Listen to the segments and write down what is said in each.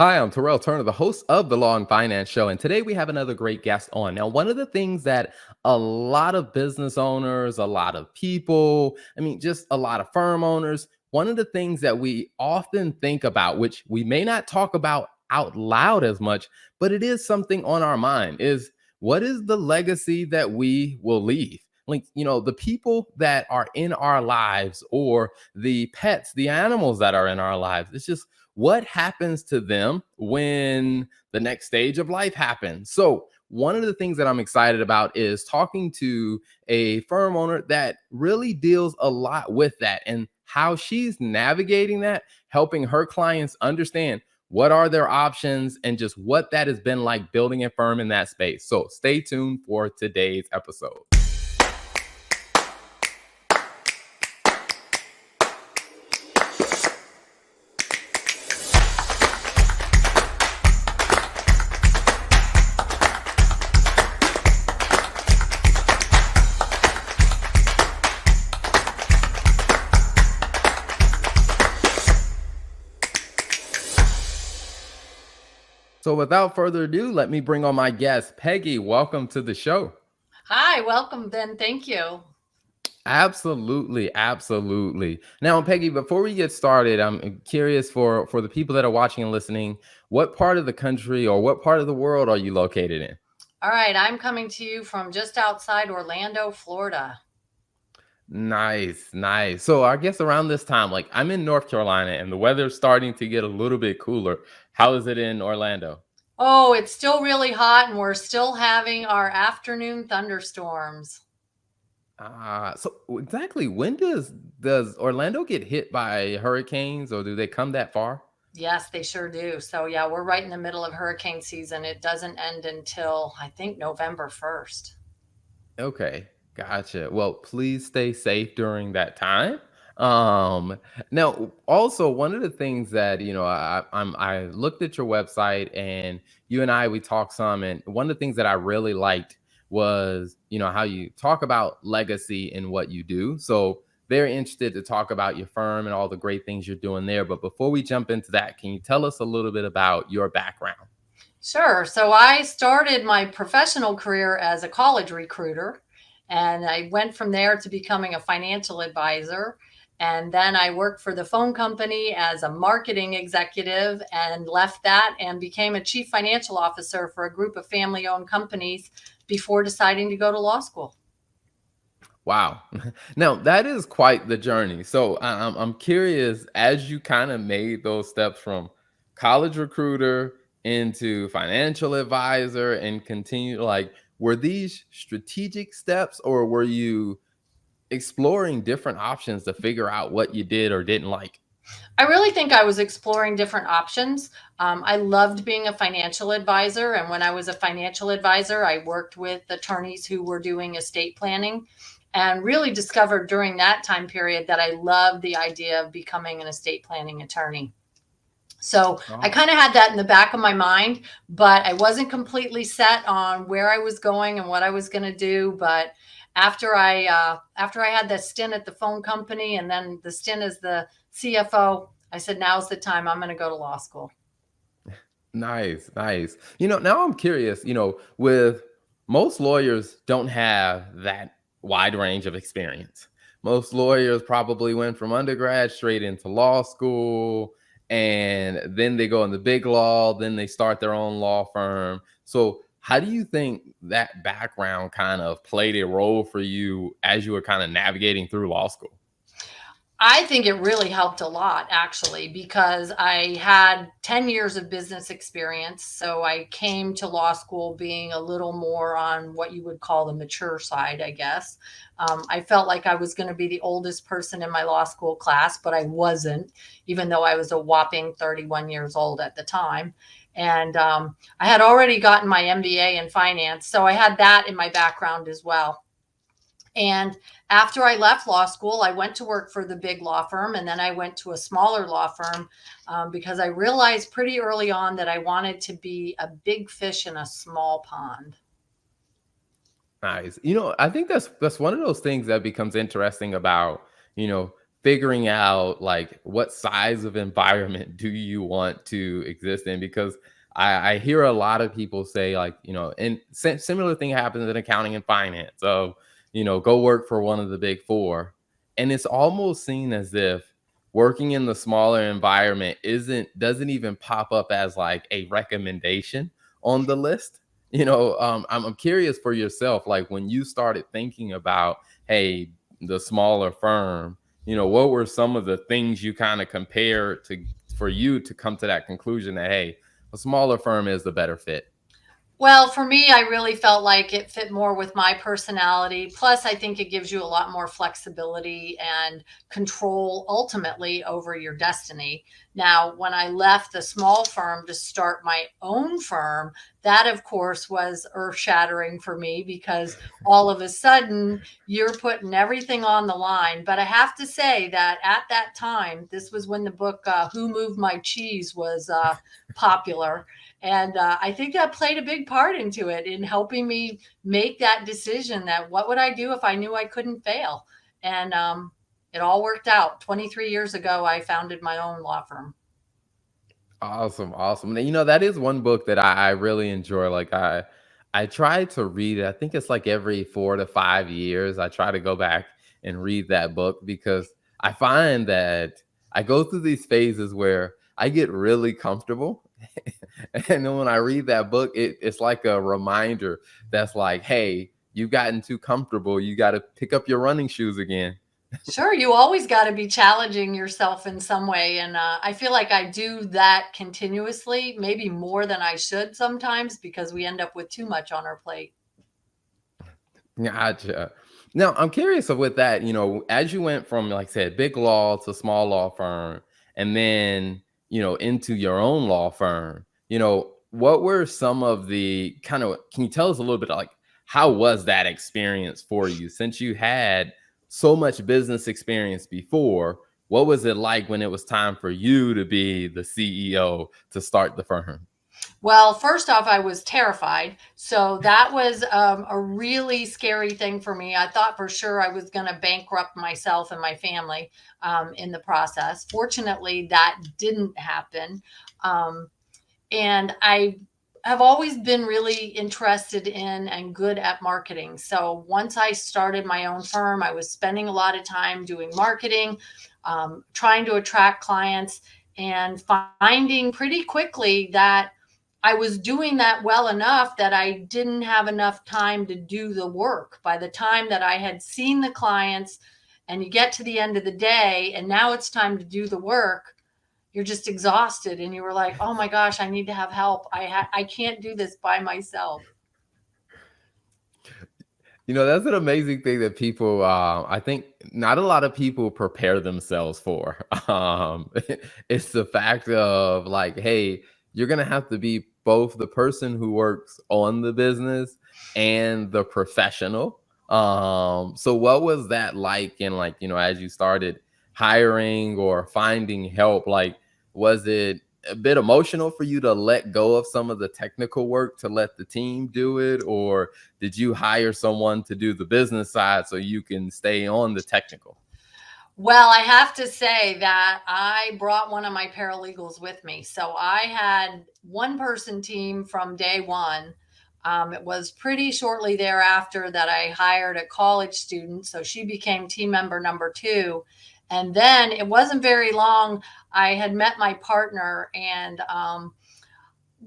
Hi, I'm Terrell Turner, the host of the Law and Finance Show, and today we have another great guest on. Now, one of the things that a lot of business owners, a lot of people, just a lot of firm owners, one of the things that we often think about, which we may not talk about out loud as much, but it is something on our mind, is what is the legacy that we will leave? The people that are in our lives or the pets, the animals that are in our lives. It's just what happens to them when the next stage of life happens. So, one of the things that I'm excited about is talking to a firm owner that really deals a lot with that and how she's navigating that, helping her clients understand what are their options and just what that has been like building a firm in that space. So, stay tuned for today's episode. So, without further ado, let me bring on my guest, Peggy. Welcome to the show. Hi, welcome, Ben. Thank you. Absolutely, absolutely. Now, Peggy, before we get started, I'm curious for the people that are watching and listening, what part of the country or what part of the world are you located in? All right, I'm coming to you from just outside Orlando, Florida. Nice, nice. So, I guess around this time, like I'm in North Carolina and the weather's starting to get a little bit cooler. How is it in Orlando? Oh, it's still really hot and we're still having our afternoon thunderstorms. Exactly when does Orlando get hit by hurricanes or do they come that far? Yes, they sure do. So, yeah, we're right in the middle of hurricane season. It doesn't end until I think November 1st. Okay, gotcha. Well, please stay safe during that time. Um, Now, also one of the things that I looked at your website and you and we talked some, and one of the things that I really liked was how you talk about legacy in what you do. So very interested to talk about your firm and all the great things you're doing there. But before we jump into that, can you tell us a little bit about your background? Sure. So I started my professional career as a college recruiter, and I went from there to becoming a financial advisor. And then I worked for the phone company as a marketing executive and left that and became a chief financial officer for a group of family owned companies before deciding to go to law school. Wow. Now that is quite the journey. So I'm curious, as you kind of made those steps from college recruiter into financial advisor and continue, like, were these strategic steps or were you exploring different options to figure out what you did or didn't like? I really think I was exploring different options. I loved being a financial advisor. And when I was a financial advisor, I worked with attorneys who were doing estate planning and really discovered during that time period that I loved the idea of becoming an estate planning attorney. So I Oh, kind of had that in the back of my mind, but I wasn't completely set on where I was going and what I was going to do. But after I had that stint at the phone company and then the stint as the CFO, I said, now's the time. I'm going to go to law school. nice, nice. Now I'm curious, with most lawyers don't have that wide range of experience. Most lawyers probably went from undergrad straight into law school and then they go in the big law, then they start their own law firm. So, how do you think that background kind of played a role for you as you were kind of navigating through law school? I think it really helped a lot, actually, because I had 10 years of business experience. So I came to law school being a little more on what you would call the mature side, I guess. I felt like I was going to be the oldest person in my law school class, but I wasn't, even though I was a whopping 31 years old at the time. And I had already gotten my MBA in finance. So I had that in my background as well. And after I left law school, I went to work for the big law firm and then I went to a smaller law firm because I realized pretty early on that I wanted to be a big fish in a small pond. Nice. I think that's one of those things that becomes interesting about, you know, figuring out like what size of environment do you want to exist in, because I hear a lot of people say like, and similar thing happens in accounting and finance of, go work for one of the big four. And it's almost seen as if working in the smaller environment doesn't even pop up as like a recommendation on the list. I'm curious for yourself, like when you started thinking about, hey, the smaller firm, what were some of the things you kind of compared to for you to come to that conclusion that, hey, a smaller firm is the better fit? Well, for me, I really felt like it fit more with my personality. Plus, I think it gives you a lot more flexibility and control ultimately over your destiny. Now, when I left the small firm to start my own firm, that of course was earth shattering for me because all of a sudden you're putting everything on the line. But I have to say that at that time, this was when the book Who Moved My Cheese was popular. And I think that played a big part into it in helping me make that decision that what would I do if I knew I couldn't fail? And it all worked out. 23 years ago, I founded my own law firm. Awesome, awesome. And, that is one book that I really enjoy. Like I try to read it. I think it's like every 4 to 5 years. I try to go back and read that book because I find that I go through these phases where I get really comfortable. And then when I read that book, it's like a reminder that's like, hey, you've gotten too comfortable. You got to pick up your running shoes again. Sure, you always got to be challenging yourself in some way. And I feel like I do that continuously, maybe more than I should sometimes because we end up with too much on our plate. Gotcha. Now, I'm curious of with that, as you went from, like I said, big law to small law firm, and then, into your own law firm, what were some of the kind of, can you tell us a little bit like, how was that experience for you since you had so much business experience before? What was it like when it was time for you to be the CEO to start the firm? Well, first off, I was terrified. So that was a really scary thing for me. I thought for sure I was going to bankrupt myself and my family in the process. Fortunately, that didn't happen. Um, and I have always been really interested in and good at marketing. So once I started my own firm, I was spending a lot of time doing marketing, trying to attract clients, and finding pretty quickly that I was doing that well enough that I didn't have enough time to do the work. By the time that I had seen the clients, and you get to the end of the day, and now it's time to do the work, you're just exhausted and you were like, "Oh my gosh, I need to have help. I can't do this by myself." That's an amazing thing that people, I think not a lot of people prepare themselves for. It's the fact of like, hey, you're going to have to be both the person who works on the business and the professional. So what was that like? And like, as you started hiring or finding help, like, was it a bit emotional for you to let go of some of the technical work to let the team do it? Or did you hire someone to do the business side so you can stay on the technical? Well, I have to say that I brought one of my paralegals with me. So I had one person team from day one. It was pretty shortly thereafter that I hired a college student. So she became team member number two. And then it wasn't very long. I had met my partner and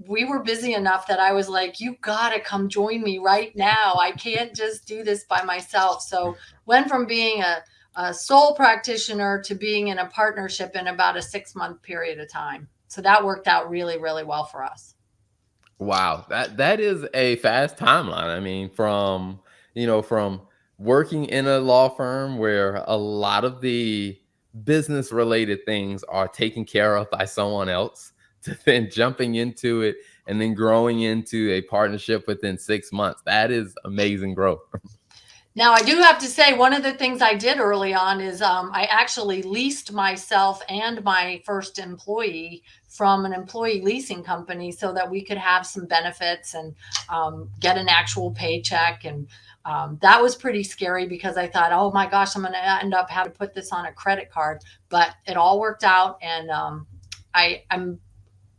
we were busy enough that I was like, you got to come join me right now. I can't just do this by myself. So went from being a sole practitioner to being in a partnership in about a 6 month period of time. So that worked out really, really well for us. Wow, that is a fast timeline. I mean, from working in a law firm where a lot of the business related things are taken care of by someone else to then jumping into it and then growing into a partnership within 6 months. That is amazing growth. Now, I do have to say, one of the things I did early on is I actually leased myself and my first employee from an employee leasing company so that we could have some benefits and get an actual paycheck. And that was pretty scary because I thought, oh my gosh, I'm going to end up having to put this on a credit card. But it all worked out, and I'm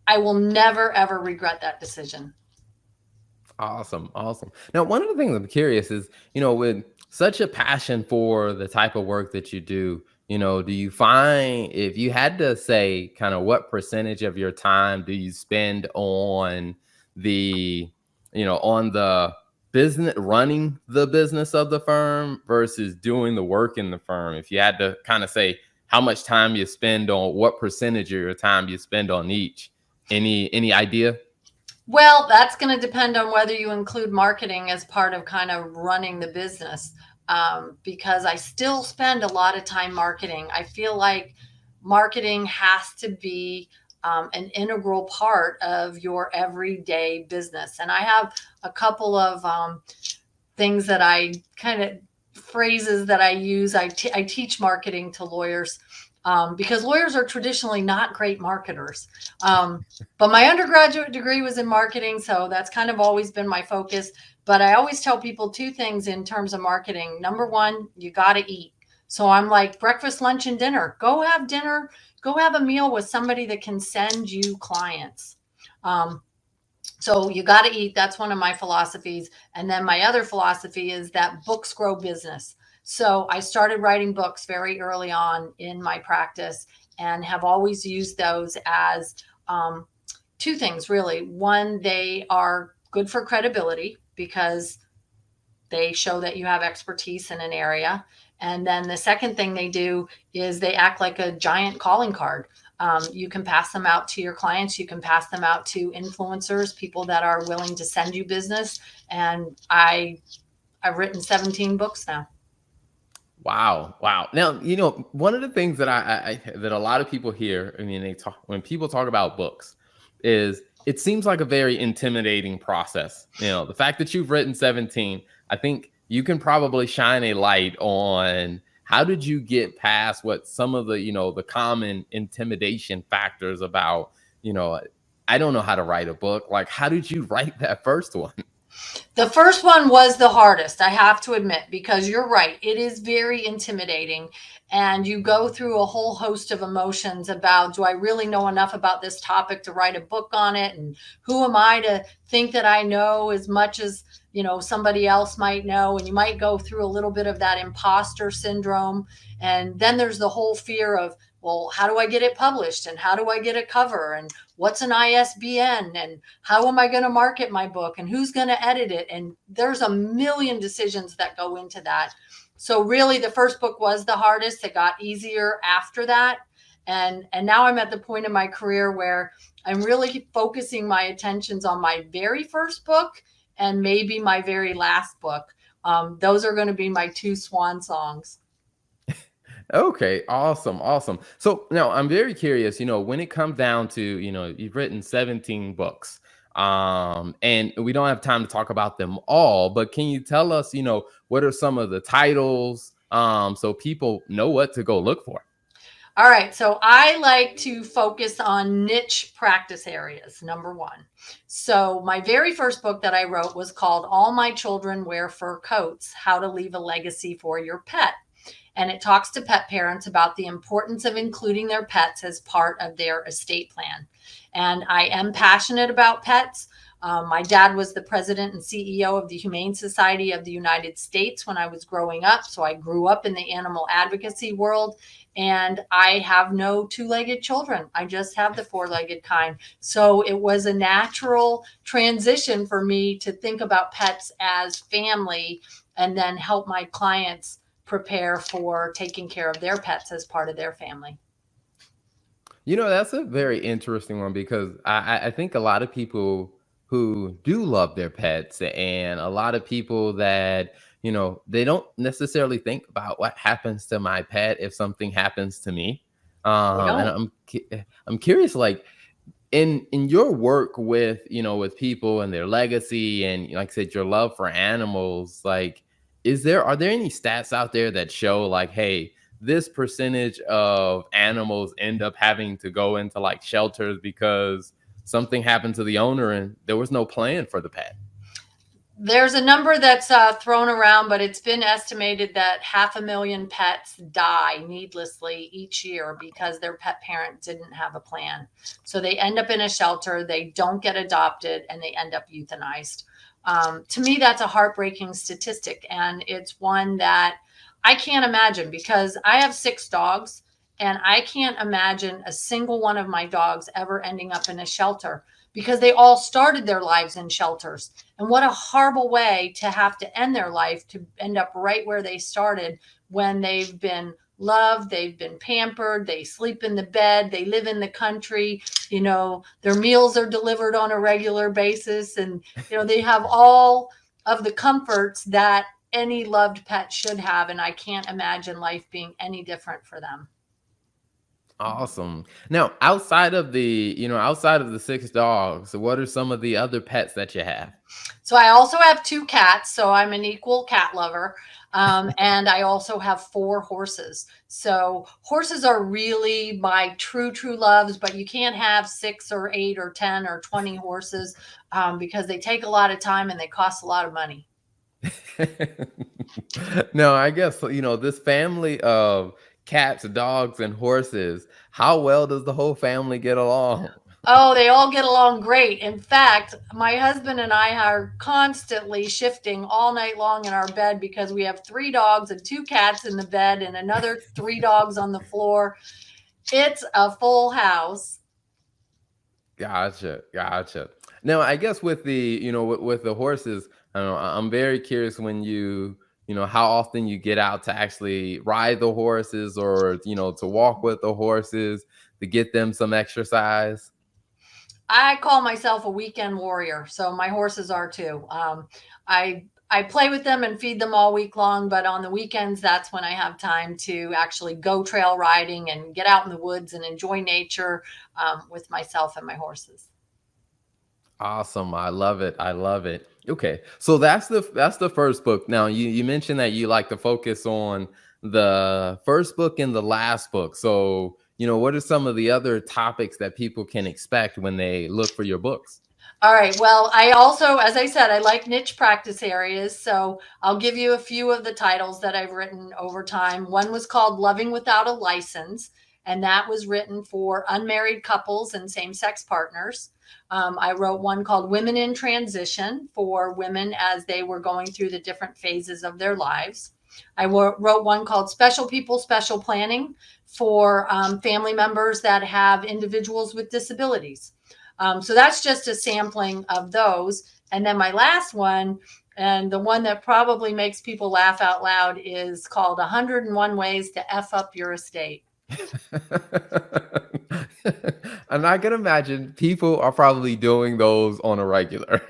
I will never ever regret that decision. Awesome, awesome. Now, one of the things I'm curious is, with such a passion for the type of work that you do, do you find if you had to say kind of what percentage of your time do you spend on the, on the business, running the business of the firm versus doing the work in the firm? If you had to kind of say how much time you spend on what percentage of your time you spend on each, any idea? Well, that's going to depend on whether you include marketing as part of kind of running the business. Because I still spend a lot of time marketing. I feel like marketing has to be an integral part of your everyday business. And I have a couple of things that I kind of phrases that I use. I teach marketing to lawyers because lawyers are traditionally not great marketers. But my undergraduate degree was in marketing, so that's kind of always been my focus. But I always tell people two things in terms of marketing. Number one, you got to eat. So I'm like breakfast, lunch, and dinner. Go have dinner. Go have a meal with somebody that can send you clients. Um, so you got to eat. That's one of my philosophies. And then my other philosophy is that books grow business. So I started writing books very early on in my practice and have always used those as two things really. One, they are good for credibility because they show that you have expertise in an area. And then the second thing they do is they act like a giant calling card. You can pass them out to your clients. You can pass them out to influencers, people that are willing to send you business. And I've written 17 books now. Wow, wow. Now, one of the things that that a lot of people hear, I mean, they talk when people talk about books, is it seems like a very intimidating process. The fact that you've written 17, I think you can probably shine a light on how did you get past what some of the, the common intimidation factors about, you know, I don't know how to write a book. Like, how did you write that first one? The first one was the hardest, I have to admit, because you're right. It is very intimidating. And you go through a whole host of emotions about, do I really know enough about this topic to write a book on it? And who am I to think that I know as much as, somebody else might know? And you might go through a little bit of that imposter syndrome. And then there's the whole fear of, well, how do I get it published? And how do I get a cover? And what's an ISBN? And how am I going to market my book? And who's going to edit it? And there's a million decisions that go into that. So really the first book was the hardest. It got easier after that. And now I'm at the point in my career where I'm really focusing my attentions on my very first book and maybe my very last book. Those are going to be my two swan songs. Okay, awesome, awesome. So now I'm very curious, when it comes down to, you've written 17 books. And we don't have time to talk about them all, but can you tell us, what are some of the titles so people know what to go look for? All right. So I like to focus on niche practice areas, number one. So my very first book that I wrote was called All My Children Wear Fur Coats: How to Leave a Legacy for Your Pet. And it talks to pet parents about the importance of including their pets as part of their estate plan. And I am passionate about pets. My dad was the president and CEO of the Humane Society of the United States when I was growing up. So I grew up in the animal advocacy world, and I have no two-legged children. I just have the four-legged kind. So it was a natural transition for me to think about pets as family and then help my clients prepare for taking care of their pets as part of their family. That's a very interesting one because I think a lot of people who do love their pets and a lot of people that, they don't necessarily think about what happens to my pet if something happens to me. They And don't. I'm curious, like in your work with, with people and their legacy and like I said, your love for animals, like Are there any stats out there that show like, hey, this percentage of animals end up having to go into like shelters because something happened to the owner and there was no plan for the pet? There's a number that's thrown around, but it's been estimated that 500,000 pets die needlessly each year because their pet parent didn't have a plan. So they end up in a shelter, they don't get adopted, and they end up euthanized. To me, that's a heartbreaking statistic. And it's one that I can't imagine because I have 6 dogs, and I can't imagine a single one of my dogs ever ending up in a shelter because they all started their lives in shelters. And what a horrible way to have to end their life, to end up right where they started, when they've been loved, they've been pampered, they sleep in the bed, they live in the country, their meals are delivered on a regular basis, and they have all of the comforts that any loved pet should have, and I can't imagine life being any different for them. Awesome. Now, outside of the 6 dogs, what are some of the other pets that you have? So I also have 2 cats, so I'm an equal cat lover. And I also have 4 horses. So horses are really my true loves, but you can't have 6 or 8 or 10 or 20 horses, because they take a lot of time and they cost a lot of money. No, I guess, this family of cats, dogs, and horses, how well does the whole family get along? Oh, they all get along great. In fact, my husband and I are constantly shifting all night long in our bed because we have 3 dogs and 2 cats in the bed and another 3 dogs on the floor. It's a full house. Gotcha, gotcha. Now, I guess with with the horses, I don't know, I'm very curious when how often you get out to actually ride the horses or, to walk with the horses to get them some exercise. I call myself a weekend warrior, so my horses are too. I play with them and feed them all week long, but on the weekends, that's when I have time to actually go trail riding and get out in the woods and enjoy nature, with myself and my horses. Awesome. I love it. I love it. Okay. So that's the first book. Now you mentioned that you like to focus on the first book and the last book. So, what are some of the other topics that people can expect when they look for your books? All right. Well, I also, as I said, I like niche practice areas. So I'll give you a few of the titles that I've written over time. One was called Loving Without a License, and that was written for unmarried couples and same sex partners. I wrote one called Women in Transition for women as they were going through the different phases of their lives. I wrote one called Special People, Special Planning for family members that have individuals with disabilities. So that's just a sampling of those. And then my last one, and the one that probably makes people laugh out loud, is called 101 Ways to F Up Your Estate. And I can imagine people are probably doing those on a regular.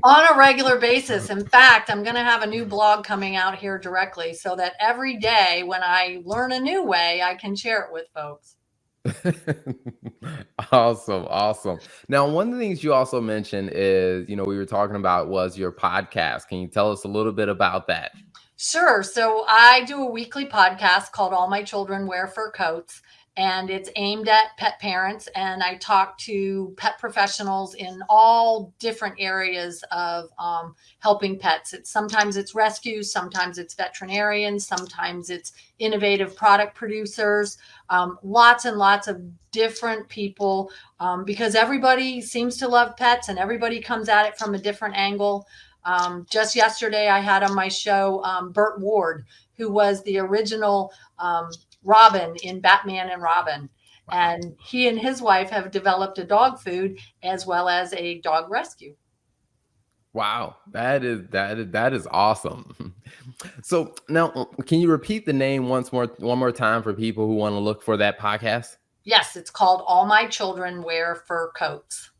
On a regular basis. In fact, I'm going to have a new blog coming out here directly so that every day when I learn a new way, I can share it with folks. Awesome, awesome. Now, one of the things you also mentioned is, we were talking about was your podcast. Can you tell us a little bit about that? Sure. So I do a weekly podcast called All My Children Wear Fur Coats, and it's aimed at pet parents. And I talk to pet professionals in all different areas of helping pets. Sometimes it's rescues, sometimes it's veterinarians, sometimes it's innovative product producers, lots and lots of different people, because everybody seems to love pets and everybody comes at it from a different angle. Just yesterday, I had on my show Burt Ward, who was the original Robin in Batman and Robin. Wow. And he and his wife have developed a dog food as well as a dog rescue. Wow. That is awesome. So now can you repeat the name one more time for people who want to look for that podcast? Yes, it's called All My Children Wear Fur Coats.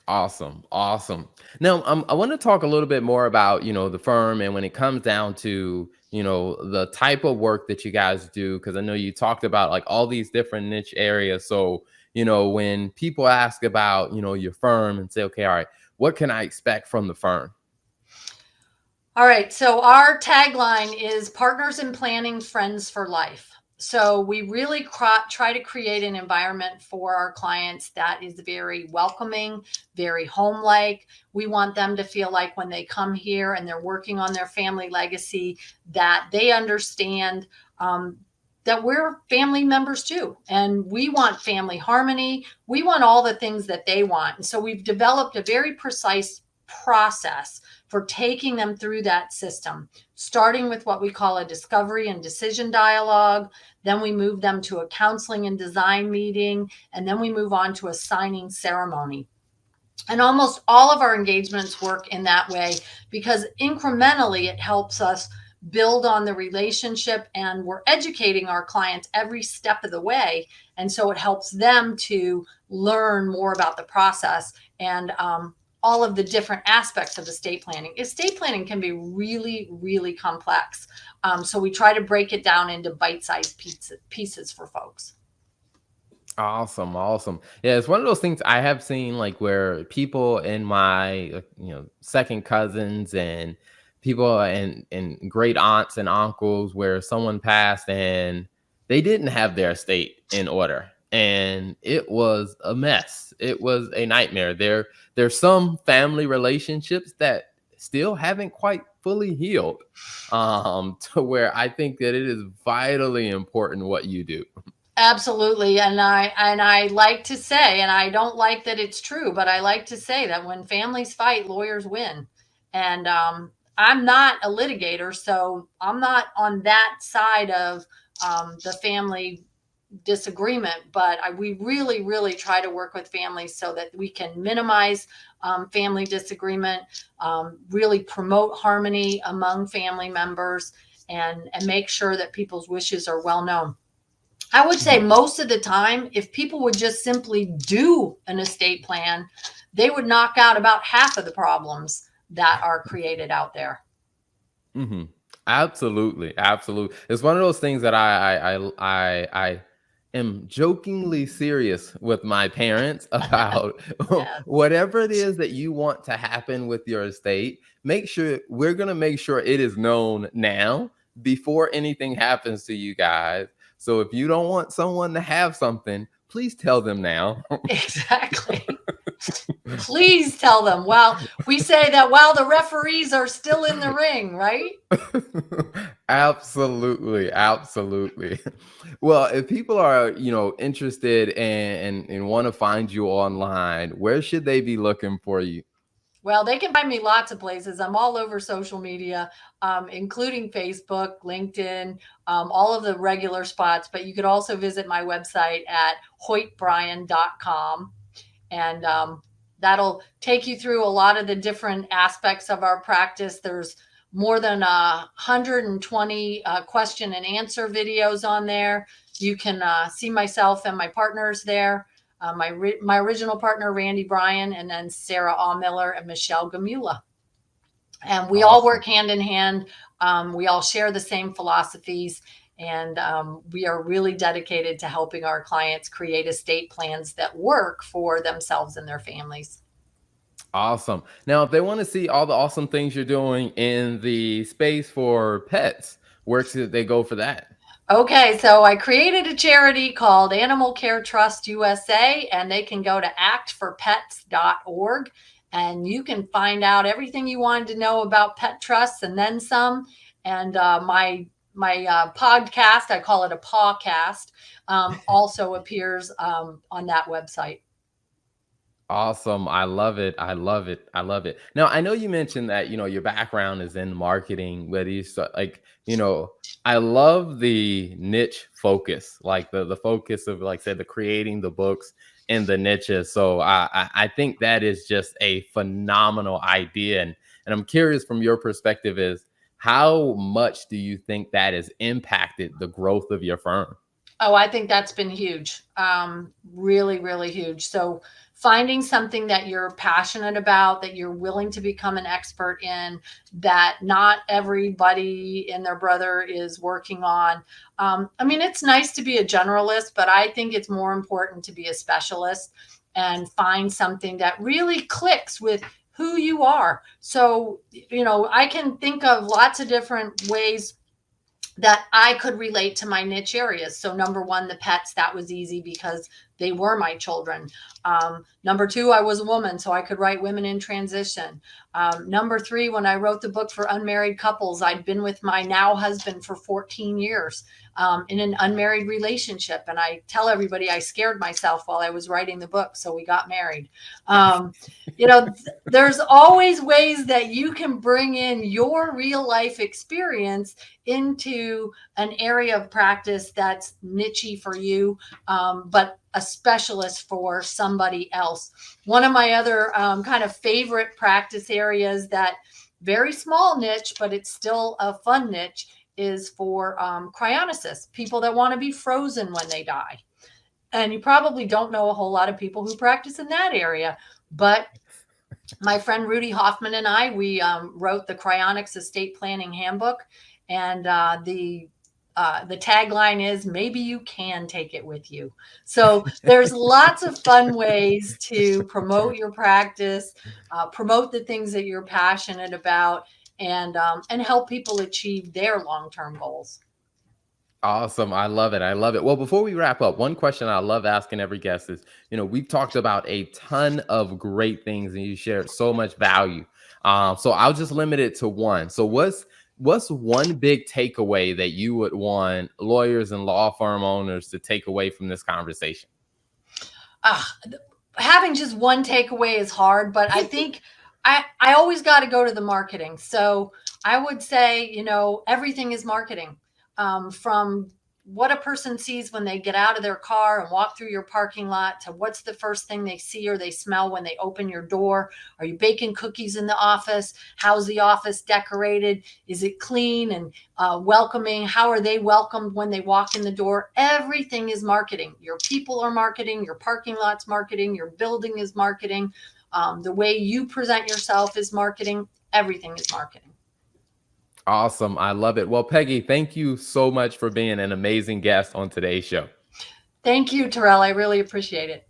Awesome, awesome. Now, I want to talk a little bit more about the firm and when it comes down to the type of work that you guys do, because I know you talked about like all these different niche areas. So when people ask about your firm and say, okay, all right, what can I expect from the firm? All right. So our tagline is partners in planning, friends for life. So we really try to create an environment for our clients that is very welcoming, very home like. We want them to feel like when they come here and they're working on their family legacy, that they understand um, that we're family members too. And we want family harmony. We want all the things that they want. And so we've developed a very precise process for taking them through that system, starting with what we call a discovery and decision dialogue. Then we move them to a counseling and design meeting, and then we move on to a signing ceremony. And almost all of our engagements work in that way because incrementally it helps us build on the relationship, and we're educating our clients every step of the way. And so it helps them to learn more about the process and all of the different aspects of estate planning. Estate planning can be really, really complex. So we try to break it down into bite-sized pieces for folks. Awesome, awesome. Yeah, it's one of those things I have seen like where people in my second cousins and people and great aunts and uncles where someone passed and they didn't have their estate in order and it was a mess. It was a nightmare. There's some family relationships that still haven't quite fully healed to where I think that it is vitally important what you do. Absolutely. And I like to say, and I don't like that it's true, but I like to say that when families fight, lawyers win. And I'm not a litigator, so I'm not on that side of the family disagreement, but we really, really try to work with families so that we can minimize family disagreement, really promote harmony among family members, and make sure that people's wishes are well known. I would say most of the time, if people would just simply do an estate plan, they would knock out about half of the problems that are created out there. Hmm. Absolutely, absolutely. It's one of those things that I am jokingly serious with my parents about Yes. whatever it is that you want to happen with your estate. Make sure we're gonna make sure it is known now before anything happens to you guys. So if you don't want someone to have something, please tell them now. Exactly. Please tell them. Well, we say that while the referees are still in the ring, right? Absolutely, absolutely. Well, if people are, interested and want to find you online, where should they be looking for you? Well, they can find me lots of places. I'm all over social media, including Facebook, LinkedIn, all of the regular spots. But you could also visit my website at hoytbryan.com. And that'll take you through a lot of the different aspects of our practice. There's more than 120 question and answer videos on there. You can see myself and my partners there. My original partner, Randy Bryan, and then Sarah Miller and Michelle Gamula. And we all Awesome. work hand in hand. We all share the same philosophies. And we are really dedicated to helping our clients create estate plans that work for themselves and their families. Awesome. Now, if they want to see all the awesome things you're doing in the space for pets, where should they go for that? Okay, so I created a charity called Animal Care Trust USA, and they can go to actforpets.org, and you can find out everything you wanted to know about pet trusts and then some. And my podcast, I call it a pawcast, also appears on that website. Awesome. I love it. I love it. I love it. Now, I know you mentioned that, your background is in marketing, but I love the niche focus, like the focus of like said, the creating the books and the niches. So I think that is just a phenomenal idea. And I'm curious from your perspective is how much do you think that has impacted the growth of your firm? Oh, I think that's been huge. Really, really huge. So finding something that you're passionate about, that you're willing to become an expert in, that not everybody and their brother is working on. I mean, it's nice to be a generalist, but I think it's more important to be a specialist and find something that really clicks with who you are. So, I can think of lots of different ways that I could relate to my niche areas. So number one, the pets, that was easy because they were my children. Number two, I was a woman, so I could write women in transition. Number three, when I wrote the book for unmarried couples, I'd been with my now husband for 14 years in an unmarried relationship. And I tell everybody I scared myself while I was writing the book. So we got married. There's always ways that you can bring in your real life experience into an area of practice that's nichey for you, but a specialist for somebody else. One of my other kind of favorite practice areas, that very small niche, but it's still a fun niche, is for cryonicists, people that want to be frozen when they die. And you probably don't know a whole lot of people who practice in that area, but my friend Rudy Hoffman and I, we wrote the Cryonics Estate Planning Handbook, and the tagline is, maybe you can take it with you. So there's lots of fun ways to promote your practice, promote the things that you're passionate about, and help people achieve their long-term goals. Awesome. I love it. I love it. Well, before we wrap up, one question I love asking every guest is, we've talked about a ton of great things and you shared so much value. So I'll just limit it to one. So what's one big takeaway that you would want lawyers and law firm owners to take away from this conversation? Having just one takeaway is hard, but I think I always got to go to the marketing. So I would say, everything is marketing, from what a person sees when they get out of their car and walk through your parking lot, to what's the first thing they see or they smell when they open your door. Are you baking cookies in the office? How's the office decorated? Is it clean and welcoming? How are they welcomed when they walk in the door? Everything is marketing. Your people are marketing, your parking lot's marketing, your building is marketing. The way you present yourself is marketing. Everything is marketing. Awesome. I love it. Well, Peggy, thank you so much for being an amazing guest on today's show. Thank you, Terrell. I really appreciate it.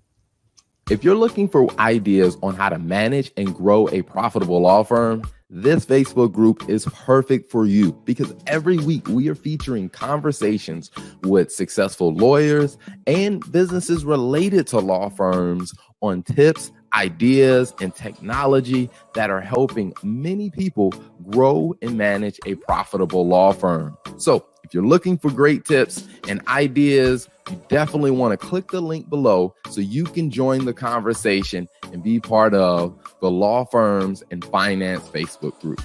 If you're looking for ideas on how to manage and grow a profitable law firm, this Facebook group is perfect for you, because every week we are featuring conversations with successful lawyers and businesses related to law firms on tips, ideas, and technology that are helping many people grow and manage a profitable law firm. So if you're looking for great tips and ideas, you definitely want to click the link below so you can join the conversation and be part of the Law Firms and Finance Facebook group.